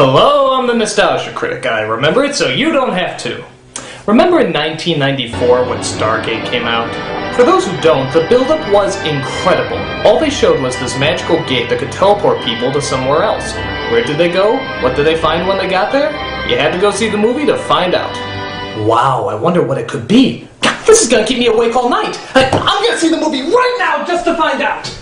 Hello, I'm the Nostalgia Critic. I remember it so you don't have to. Remember in 1994 when Stargate came out? For those who don't, the build-up was incredible. All they showed was this magical gate that could teleport people to somewhere else. Where did they go? What did they find when they got there? You had to go see the movie to find out. Wow, I wonder what it could be. God, this is gonna keep me awake all night. I'm gonna see the movie right now just to find out.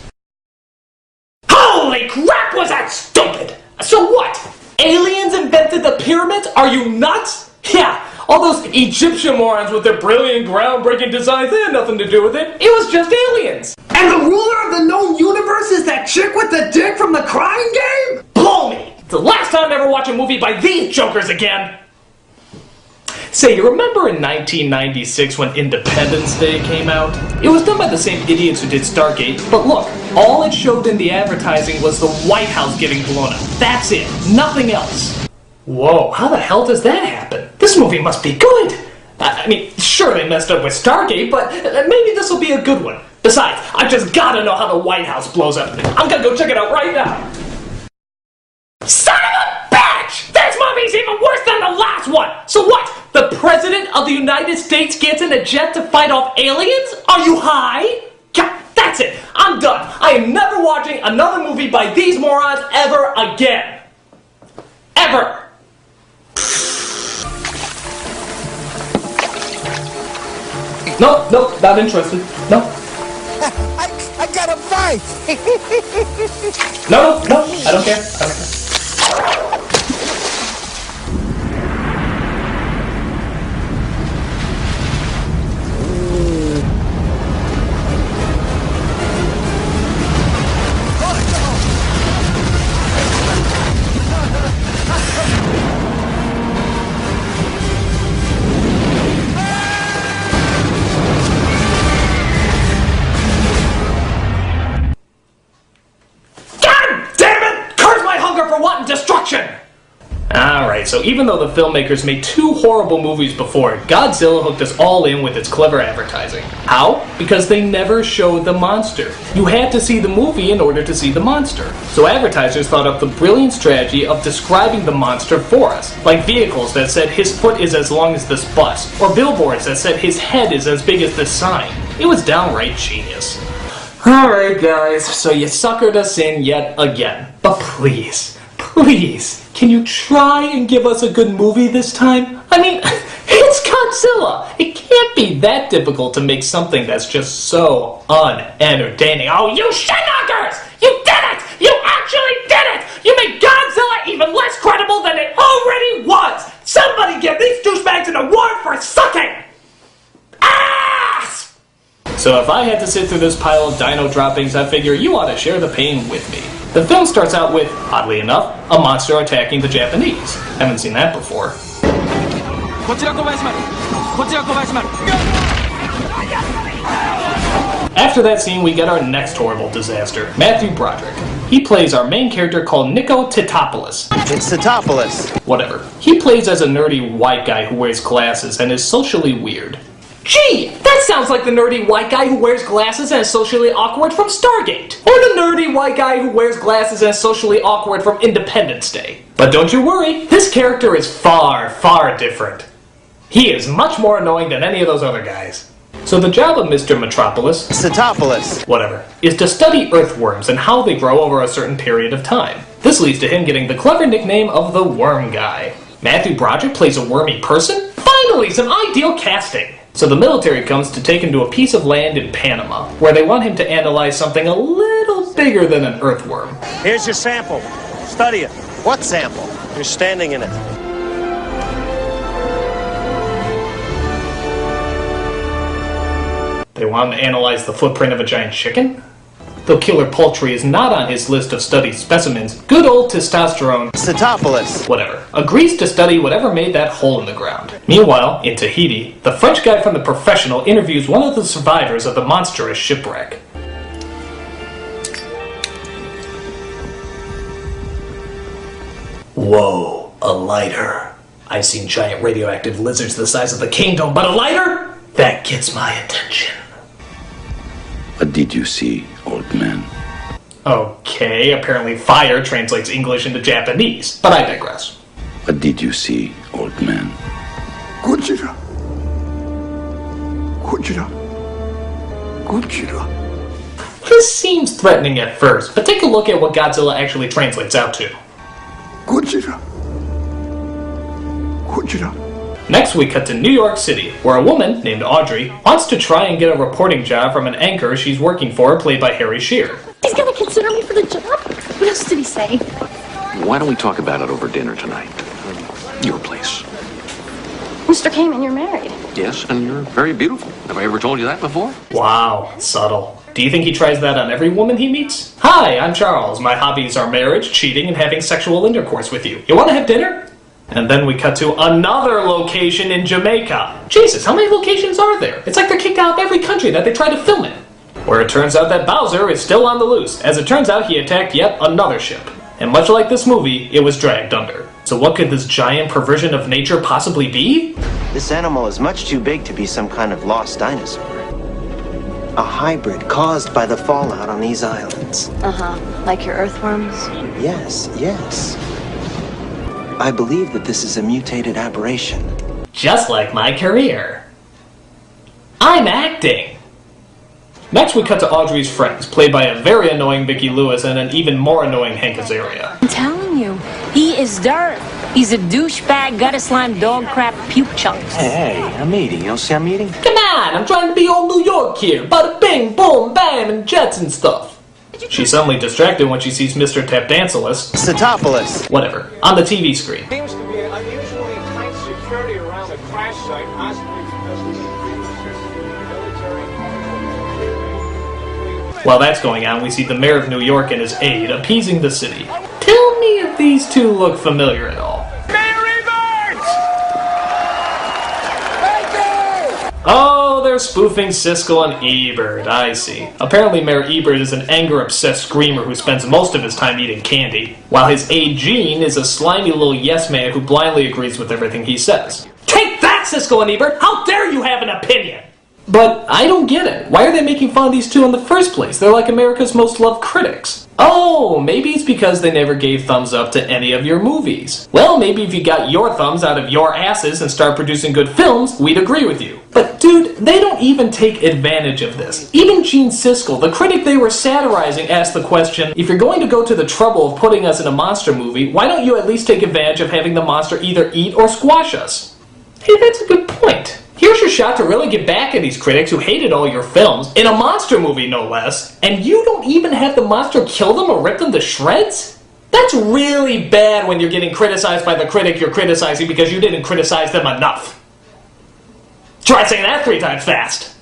Holy crap, was that stupid! So what? Aliens invented the pyramids? Are you nuts? Yeah, all those Egyptian morons with their brilliant, groundbreaking designs, they had nothing to do with it. It was just aliens. And the ruler of the known universe is that chick with the dick from the crying game? Blow me! It's the last time I ever watch a movie by these jokers again. Say, you remember in 1996 when Independence Day came out? It was done by the same idiots who did Stargate, but look, all it showed in the advertising was the White House getting blown up. That's it. Nothing else. Whoa, how the hell does that happen? This movie must be good. I mean, sure they messed up with Stargate, but maybe this will be a good one. Besides, I've just gotta know how the White House blows up. I'm gonna go check it out right now. Son of a bitch! This movie's even worse than the last one! So what? The President of the United States gets in a jet to fight off aliens? Are you high? God, that's it! I'm done! I am never watching another movie by these morons ever again! Ever! No, not interested. No. I got a fight! No, I don't care. Destruction! Alright, so even though the filmmakers made two horrible movies before, Godzilla hooked us all in with its clever advertising. How? Because they never showed the monster. You had to see the movie in order to see the monster. So advertisers thought up the brilliant strategy of describing the monster for us, like vehicles that said his foot is as long as this bus, or billboards that said his head is as big as this sign. It was downright genius. Alright guys, so you suckered us in yet again, but please, can you try and give us a good movie this time? I mean, it's Godzilla! It can't be that difficult to make something that's just so unentertaining. Oh, you shit-knockers! You did it! You actually did it! You made Godzilla even less credible than it already was! Somebody give these douchebags an award for sucking! Ass! So if I had to sit through this pile of dino droppings, I figure you ought to share the pain with me. The film starts out with, oddly enough, a monster attacking the Japanese. Haven't seen that before. After that scene, we get our next horrible disaster, Matthew Broderick. He plays our main character called Nico Titopoulos. It's Titopoulos. Whatever. He plays as a nerdy white guy who wears glasses and is socially weird. Gee, that sounds like the nerdy white guy who wears glasses and is socially awkward from Stargate. Or the nerdy white guy who wears glasses and is socially awkward from Independence Day. But don't you worry, this character is far, far different. He is much more annoying than any of those other guys. So the job of Mr. Metropolis, Titopoulos, whatever, is to study earthworms and how they grow over a certain period of time. This leads to him getting the clever nickname of the Worm Guy. Matthew Broderick plays a wormy person? Finally, some ideal casting! So the military comes to take him to a piece of land in Panama, where they want him to analyze something a little bigger than an earthworm. Here's your sample. Study it. what sample? You're standing in it. They want to analyze the footprint of a giant chicken? Though killer poultry is not on his list of studied specimens, good old testosterone, Cetopolis, whatever, agrees to study whatever made that hole in the ground. Meanwhile, in Tahiti, the French guy from The Professional interviews one of the survivors of the monstrous shipwreck. Whoa, a lighter. I've seen giant radioactive lizards the size of the kingdom, but a lighter? That gets my attention. What did you see, old man? Okay, apparently fire translates English into Japanese, but I digress. What did you see, old man? Godzilla. Godzilla. Godzilla. This seems threatening at first, but take a look at what Godzilla actually translates out to. Godzilla. Godzilla. Next we cut to New York City, where a woman named Audrey wants to try and get a reporting job from an anchor she's working for, played by Harry Shearer. He's gonna consider me for the job? What else did he say? Why don't we talk about it over dinner tonight? Your place. Mr. Kamen, you're married. Yes, and you're very beautiful. Have I ever told you that before? Wow, subtle. Do you think he tries that on every woman he meets? Hi, I'm Charles. My hobbies are marriage, cheating, and having sexual intercourse with you. You want to have dinner? And then we cut to another location in Jamaica. Jesus, how many locations are there? It's like they're kicked out of every country that they try to film in. Where it turns out that Bowser is still on the loose. As it turns out, he attacked yet another ship. And much like this movie, it was dragged under. So what could this giant perversion of nature possibly be? This animal is much too big to be some kind of lost dinosaur. A hybrid caused by the fallout on these islands. Like your earthworms? Yes, yes. I believe that this is a mutated aberration. Just like my career. I'm acting! Next we cut to Audrey's friends, played by a very annoying Vicki Lewis and an even more annoying Hank Azaria. I'm telling you, he is dirt. He's a douchebag, gutter slime, dog crap, puke chunks. Hey, I'm eating. You don't see I'm eating? Come on, I'm trying to be old New York here. Bada bing, boom, bam, and jets and stuff. She's suddenly distracted when she sees Mr. Tapdancelis, Cetopolis. whatever, on the TV screen. Seems to be unusually tight security around the crash site, possibly because of the military. While that's going on, we see the mayor of New York and his aide appeasing the city. Tell me if these two look familiar at all. Oh, they're spoofing Siskel and Ebert, I see. Apparently Mayor Ebert is an anger-obsessed screamer who spends most of his time eating candy, while his aide Gene is a slimy little yes-man who blindly agrees with everything he says. Take that, Siskel and Ebert! How dare you have an opinion! But I don't get it. Why are they making fun of these two in the first place? They're like America's most loved critics. Oh, maybe it's because they never gave thumbs up to any of your movies. Well, maybe if you got your thumbs out of your asses and start producing good films, we'd agree with you. But dude, they don't even take advantage of this. Even Gene Siskel, the critic they were satirizing, asked the question, if you're going to go to the trouble of putting us in a monster movie, why don't you at least take advantage of having the monster either eat or squash us? Hey, that's a good point. Here's your shot to really get back at these critics who hated all your films, in a monster movie no less, and you don't even have the monster kill them or rip them to shreds? That's really bad when you're getting criticized by the critic you're criticizing because you didn't criticize them enough. Try saying that 3 times fast!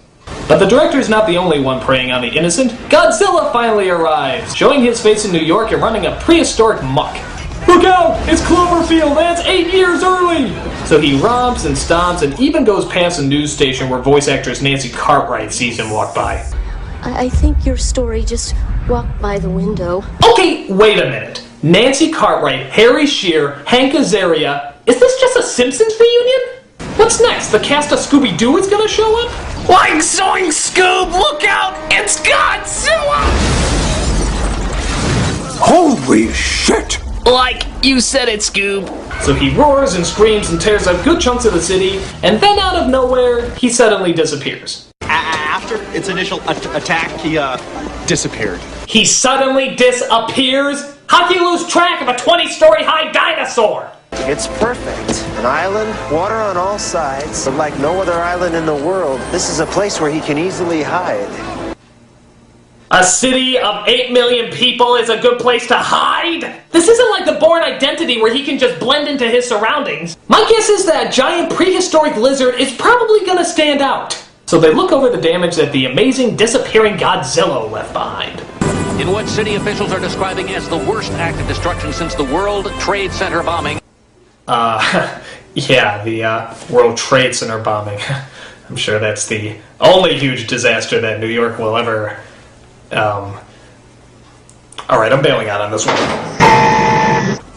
But the director's not the only one preying on the innocent. Godzilla finally arrives, showing his face in New York and running a prehistoric muck. Look out! It's Cloverfield, and it's 8 years early! So he romps and stomps and even goes past a news station where voice actress Nancy Cartwright sees him walk by. I think your story just walked by the window. Okay, wait a minute. Nancy Cartwright, Harry Shearer, Hank Azaria. Is this just a Simpsons reunion? What's next? The cast of Scooby-Doo is gonna show up? Like Zoink Scoob, look out! It's Godzilla! Holy shit! Like you said it, Scoob. So he roars and screams and tears up good chunks of the city, and then out of nowhere, he suddenly disappears. After its initial attack, he disappeared. He suddenly disappears? How can you lose track of a 20-story high dinosaur? It's perfect. An island, water on all sides, but like no other island in the world, this is a place where he can easily hide. A city of 8 million people is a good place to hide? This isn't like the Bourne Identity where he can just blend into his surroundings. My guess is that giant prehistoric lizard is probably gonna stand out. So they look over the damage that the amazing disappearing Godzilla left behind. In what city officials are describing as the worst act of destruction since the World Trade Center bombing. Yeah, the World Trade Center bombing. I'm sure that's the only huge disaster that New York will ever... Alright, I'm bailing out on this one.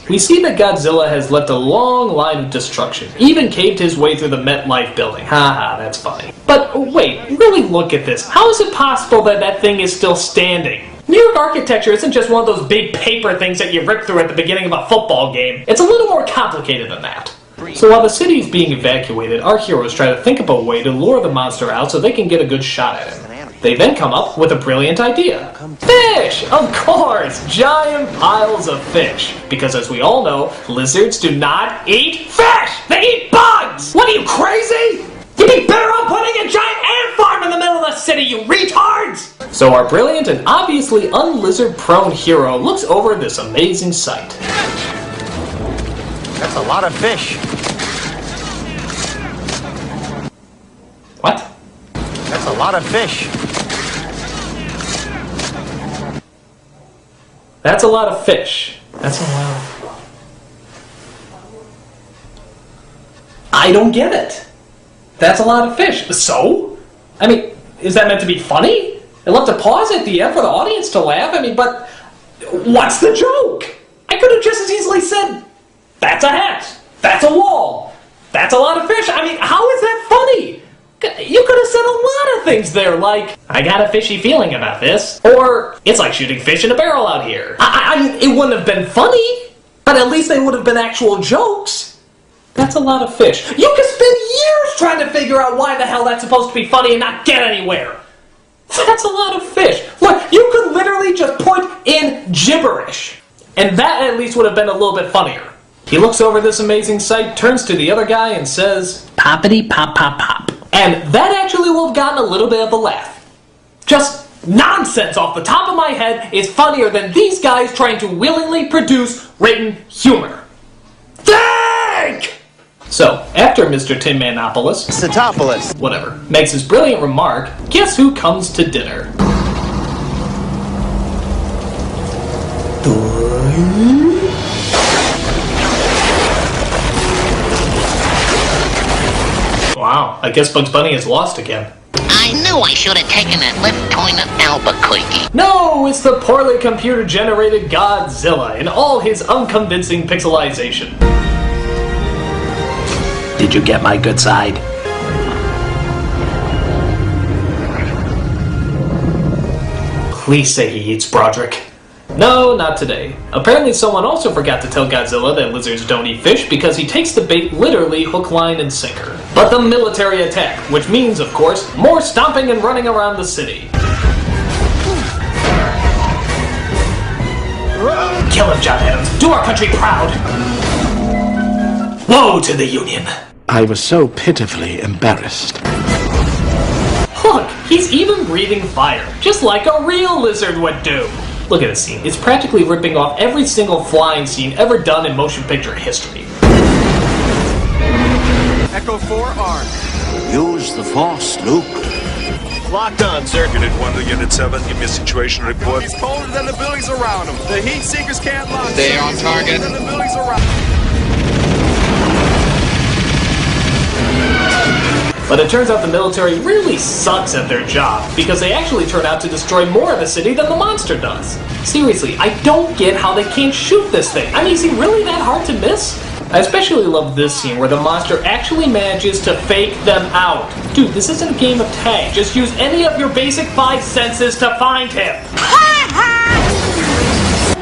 We see that Godzilla has left a long line of destruction, even caved his way through the MetLife building. Haha, that's funny. But wait, really look at this. How is it possible that that thing is still standing? New York architecture isn't just one of those big paper things that you rip through at the beginning of a football game. It's a little more complicated than that. So while the city is being evacuated, our heroes try to think of a way to lure the monster out so they can get a good shot at him. They then come up with a brilliant idea. Fish! Of course! Giant piles of fish. Because as we all know, lizards do not eat fish! They eat bugs! What are you, crazy? You'd be better off putting a giant ant farm in the middle of the city, you retards! So our brilliant and obviously un-lizard-prone hero looks over this amazing sight. That's a lot of fish. What? That's a lot of fish. That's a lot of fish. That's a lot of... I don't get it. That's a lot of fish. So? I mean, is that meant to be funny? I left a pause at the end for the audience to laugh. I mean, but what's the joke? I could have just as easily said, that's a hat. That's a wall. That's a lot of fish. I mean, how is that funny? You could have said a lot of things there, like, I got a fishy feeling about this, or, it's like shooting fish in a barrel out here. I mean, it wouldn't have been funny, but at least they would have been actual jokes. That's a lot of fish. You could spend years trying to figure out why the hell that's supposed to be funny and not get anywhere. That's a lot of fish. Look, you could literally just put in gibberish, and that at least would have been a little bit funnier. He looks over this amazing sight, turns to the other guy, and says, poppity pop pop pop. And that actually will have gotten a little bit of a laugh. Just nonsense off the top of my head is funnier than these guys trying to willingly produce written humor. Think! So, after Mr. Timmanopoulos, Sitopoulos, whatever, makes his brilliant remark, guess who comes to dinner? Wow, I guess Bugs Bunny is lost again. I knew I should have taken that left turn at Albuquerque. No, it's the poorly computer-generated Godzilla in all his unconvincing pixelization. Did you get my good side? Please say he eats Broderick. No, not today. Apparently someone also forgot to tell Godzilla that lizards don't eat fish because he takes the bait literally hook, line, and sinker. But the military attack, which means, of course, more stomping and running around the city. Kill him, John Adams. Do our country proud. Woe to the Union. I was so pitifully embarrassed. Look, he's even breathing fire, just like a real lizard would do. Look at this scene. It's practically ripping off every single flying scene ever done in motion picture history. Echo 4R. Use the Force, Luke. Locked on, sir. Unit 1 to Unit 7, give me a situation report. It's colder than the buildings around them. The heat seekers can't launch. Stay on target. Than the buildings around. But it turns out the military really sucks at their job, because they actually turn out to destroy more of the city than the monster does. Seriously, I don't get how they can't shoot this thing. I mean, is he really that hard to miss? I especially love this scene where the monster actually manages to fake them out. Dude, this isn't a game of tag. Just use any of your basic 5 senses to find him.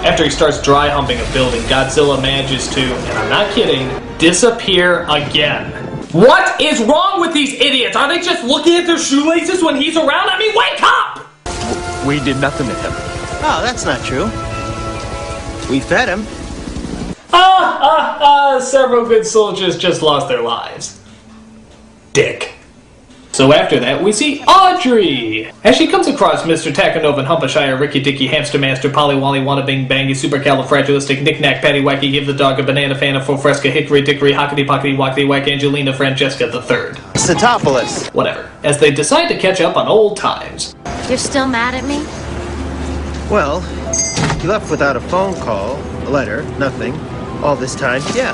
After he starts dry humping a building, Godzilla manages to, and I'm not kidding, disappear again. What is wrong with these idiots? Are they just looking at their shoelaces when he's around? I mean, wake up! We did nothing to him. Oh, that's not true. We fed him. Several good soldiers just lost their lives. Dick. So after that, we see Audrey! As she comes across Mr. Takanova and Humpashire, Ricky Dicky, Hamster Master, Polly Wally, Wanna Bing Bangy, Supercalifragilistic, Knick Knack, Patty Wacky, Give the Dog a Banana, Fana, Fo Fresca, Hickory Dickory, Hockety Pockety, Wackety Whack, Angelina, Francesca III. Sitopoulos. Whatever. As they decide to catch up on old times. You're still mad at me? Well, you left without a phone call, a letter, nothing. All this time, yeah,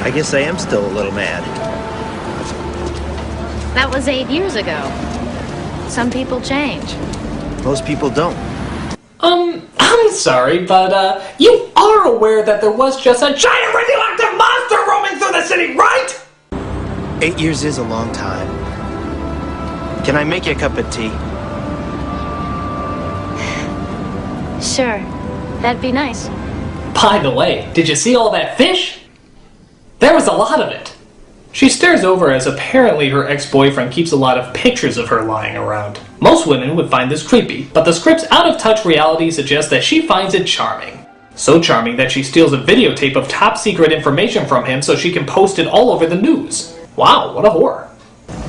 I guess I am still a little mad. That was 8 years ago. Some people change. Most people don't. I'm sorry, but, you are aware that there was just a giant radioactive monster roaming through the city, right? 8 years is a long time. Can I make you a cup of tea? Sure. That'd be nice. By the way, did you see all that fish? There was a lot of it. She stares over as apparently her ex-boyfriend keeps a lot of pictures of her lying around. Most women would find this creepy, but the script's out-of-touch reality suggests that she finds it charming. So charming that she steals a videotape of top-secret information from him so she can post it all over the news. Wow, what a whore.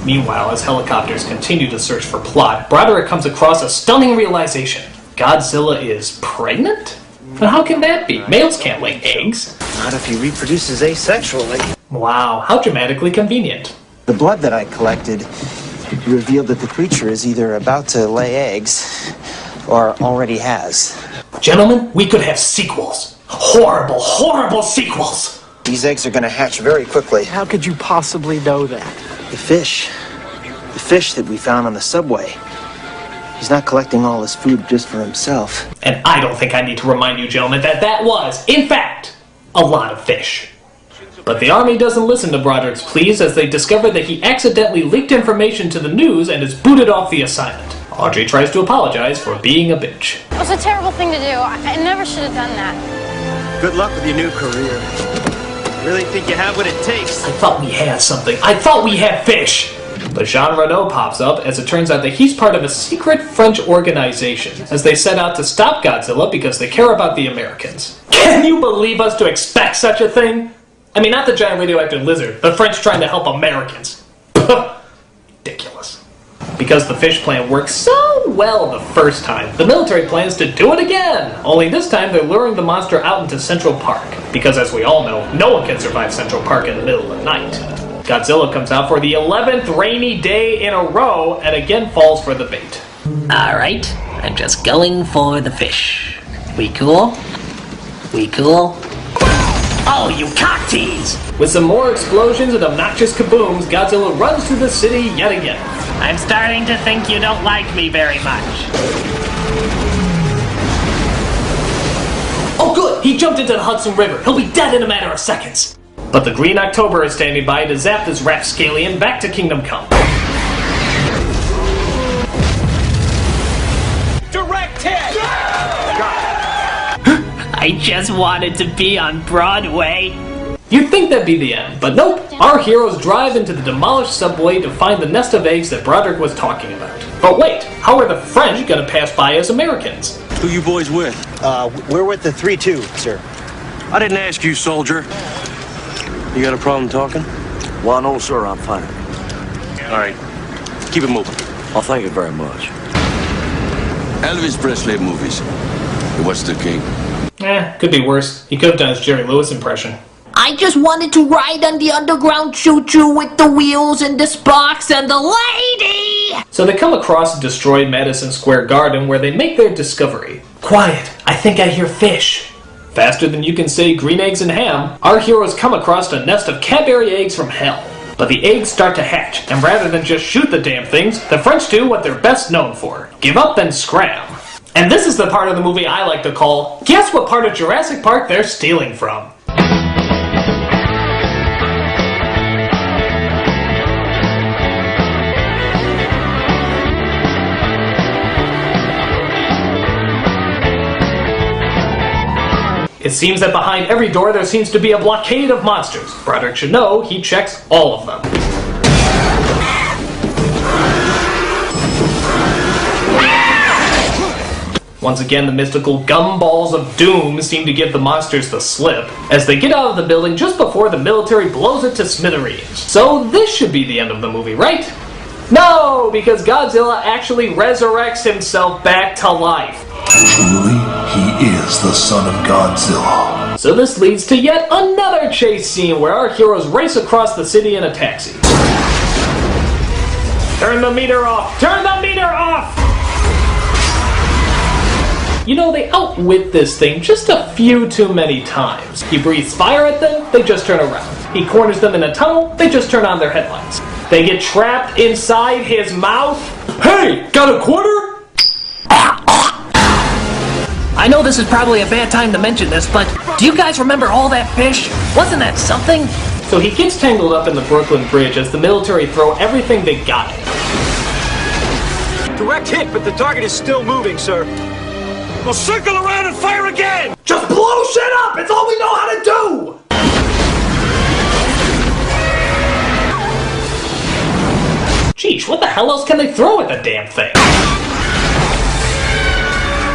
Meanwhile, as helicopters continue to search for plot, Broderick comes across a stunning realization. Godzilla is pregnant? But how can that be? Males can't lay eggs. Not if he reproduces asexually. Wow, how dramatically convenient. The blood that I collected revealed that the creature is either about to lay eggs or already has. Gentlemen, we could have sequels. Horrible, horrible sequels! These eggs are going to hatch very quickly. How could you possibly know that? The fish that we found on the subway. He's not collecting all his food just for himself. And I don't think I need to remind you, gentlemen, that was, in fact, a lot of fish. But the army doesn't listen to Broderick's pleas as they discover that he accidentally leaked information to the news and is booted off the assignment. Audrey tries to apologize for being a bitch. It was a terrible thing to do. I never should have done that. Good luck with your new career. Really think you have what it takes? I thought we had something. I thought we had fish! But Jean Reno pops up as it turns out that he's part of a secret French organization as they set out to stop Godzilla because they care about the Americans. Can you believe us to expect such a thing? I mean, not the giant radioactive lizard, the French trying to help Americans. Ridiculous. Because the fish plan worked so well the first time, the military plans to do it again! Only this time they're luring the monster out into Central Park. Because as we all know, no one can survive Central Park in the middle of the night. Godzilla comes out for the 11th rainy day in a row and again falls for the bait. Alright, I'm just going for the fish. We cool? We cool? Oh, you cock tease! With some more explosions and obnoxious kabooms, Godzilla runs through the city yet again. I'm starting to think you don't like me very much. Oh good! He jumped into the Hudson River. He'll be dead in a matter of seconds. But the Green October is standing by to zap this rapscallion back to Kingdom Come. Direct hit! I just wanted to be on Broadway. You'd think that'd be the end, but nope. Our heroes drive into the demolished subway to find the nest of eggs that Broderick was talking about. But wait, how are the French gonna pass by as Americans? Who you boys with? We're with the 3-2, sir. I didn't ask you, soldier. You got a problem talking? Well, no, sir, I'm fine. All right. Keep it moving. Well, thank you very much. Elvis Presley movies. He was the king. Could be worse. He could have done his Jerry Lewis impression. I just wanted to ride on the underground choo-choo with the wheels and the sparks and the lady! So they come across a destroyed Madison Square Garden where they make their discovery. Quiet, I think I hear fish. Faster than you can say green eggs and ham, our heroes come across a nest of Cadbury eggs from hell. But the eggs start to hatch, and rather than just shoot the damn things, the French do what they're best known for. Give up and scram. And this is the part of the movie I like to call, guess what part of Jurassic Park they're stealing from? It seems that behind every door there seems to be a blockade of monsters. Broderick should know he checks all of them. Once again, the mystical gumballs of doom seem to give the monsters the slip, as they get out of the building just before the military blows it to smithereens. So this should be the end of the movie, right? No, because Godzilla actually resurrects himself back to life. Truly, he is the son of Godzilla. So this leads to yet another chase scene where our heroes race across the city in a taxi. Turn the meter off! Turn the meter off! You know, they outwit this thing just a few too many times. He breathes fire at them, they just turn around. He corners them in a tunnel, they just turn on their headlights. They get trapped inside his mouth. Hey, got a quarter? I know this is probably a bad time to mention this, but do you guys remember all that fish? Wasn't that something? So he gets tangled up in the Brooklyn Bridge as the military throw everything they got. Direct hit, but the target is still moving, sir. We'll circle around and fire again! Just blow shit up! It's all we know how to do! Geesh, what the hell else can they throw at the damn thing?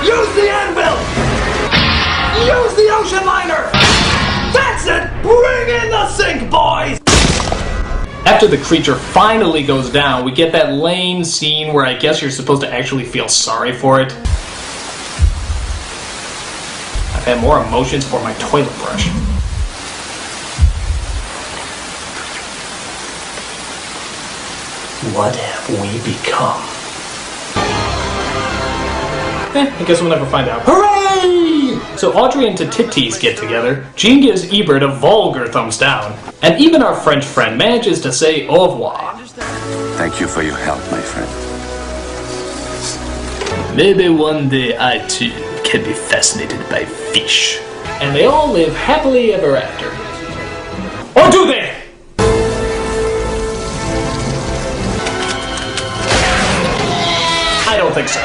Use the anvil! Use the ocean liner! That's it! Bring in the sink, boys! After the creature finally goes down, we get that lame scene where I guess you're supposed to actually feel sorry for it. I've had more emotions for my toilet brush. What have we become? I guess we'll never find out. Hooray! So Audrey and Titties get together, Jean gives Ebert a vulgar thumbs down, and even our French friend manages to say au revoir. Thank you for your help, my friend. Maybe one day I too can be fascinated by fish. And they all live happily ever after. Or do they? I don't think so.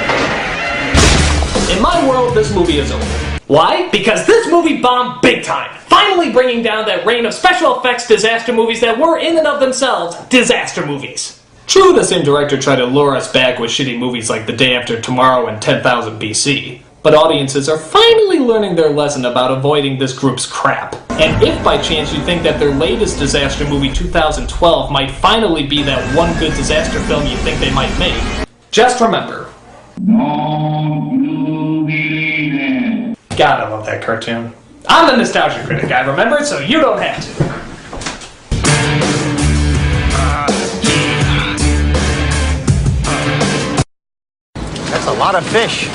In my world, this movie is over. Why? Because this movie bombed big time, finally bringing down that reign of special effects disaster movies that were, in and of themselves, disaster movies. True, the same director tried to lure us back with shitty movies like The Day After Tomorrow and 10,000 BC, but audiences are finally learning their lesson about avoiding this group's crap. And if by chance you think that their latest disaster movie, 2012, might finally be that one good disaster film you think they might make, just remember. God, I love that cartoon. I'm the nostalgia critic, I remember it, so you don't have to. That's a lot of fish.